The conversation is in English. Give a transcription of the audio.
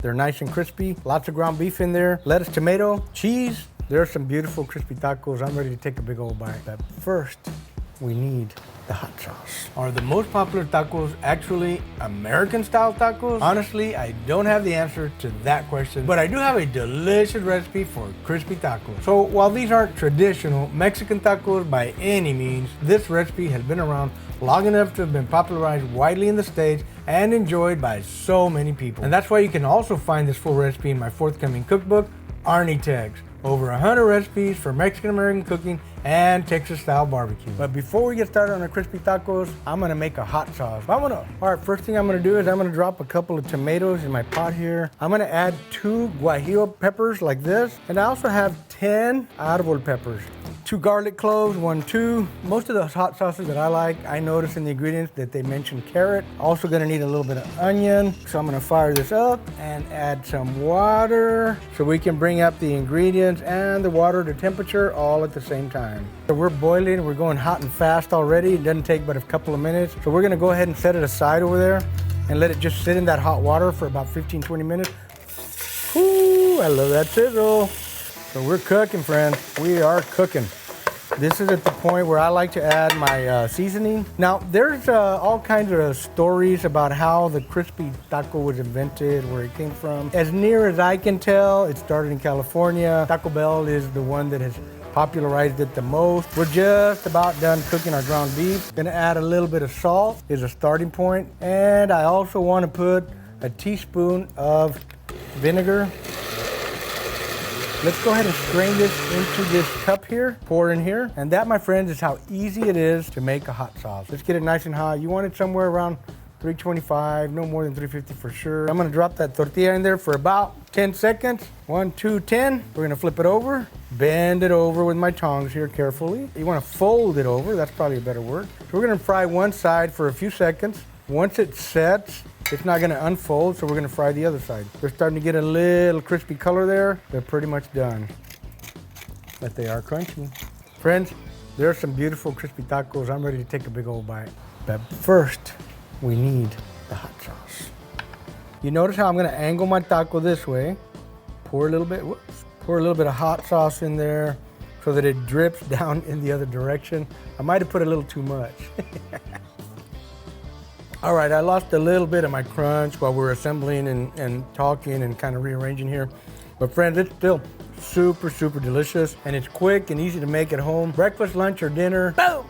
They're nice and crispy. Lots of ground beef in there. Lettuce, tomato, cheese. There are some beautiful crispy tacos. I'm ready to take a big old bite. But first, we need the hot sauce. Are the most popular tacos actually American style tacos? Honestly, I don't have the answer to that question, but I do have a delicious recipe for crispy tacos. So while these aren't traditional Mexican tacos by any means, this recipe has been around long enough to have been popularized widely in the States and enjoyed by so many people. And that's why you can also find this full recipe in my forthcoming cookbook, Arnie Tex. Over 100 recipes for Mexican-American cooking and Texas-style barbecue. But before we get started on our crispy tacos, I'm gonna make a hot sauce. All right, first thing I'm gonna do is I'm gonna drop a couple of tomatoes in my pot here. I'm gonna add 2 guajillo peppers like this, and I also have 10 árbol peppers. 2 garlic cloves, 1, 2. Most of the hot sauces that I like, I notice in the ingredients that they mention carrot. Also gonna need a little bit of onion. So I'm gonna fire this up and add some water so we can bring up the ingredients and the water to temperature all at the same time. So we're boiling, we're going hot and fast already. It doesn't take but a couple of minutes. So we're gonna go ahead and set it aside over there and let it just sit in that hot water for about 15, 20 minutes. Ooh, I love that sizzle. So we're cooking, friends. We are cooking. This is at the point where I like to add my seasoning. Now, there's all kinds of stories about how the crispy taco was invented, where it came from. As near as I can tell, it started in California. Taco Bell is the one that has popularized it the most. We're just about done cooking our ground beef. Gonna add a little bit of salt is a starting point. And I also want to put a teaspoon of vinegar. Let's go ahead and strain this into this cup here, pour in here. And that, my friends, is how easy it is to make a hot sauce. Let's get it nice and hot. You want it somewhere around 325, no more than 350 for sure. I'm gonna drop that tortilla in there for about 10 seconds. 1, 2, 10. We're gonna flip it over, bend it over with my tongs here carefully. You wanna fold it over, that's probably a better word. So we're gonna fry one side for a few seconds. Once it sets, it's not gonna unfold, so we're gonna fry the other side. We're starting to get a little crispy color there. They're pretty much done, but they are crunchy. Friends, there are some beautiful crispy tacos. I'm ready to take a big old bite. But first, we need the hot sauce. You notice how I'm gonna angle my taco this way. Pour a little bit of hot sauce in there so that it drips down in the other direction. I might have put a little too much. All right, I lost a little bit of my crunch while we're assembling and talking and kind of rearranging here. But friends, it's still super, super delicious, and it's quick and easy to make at home. Breakfast, lunch, or dinner, boom!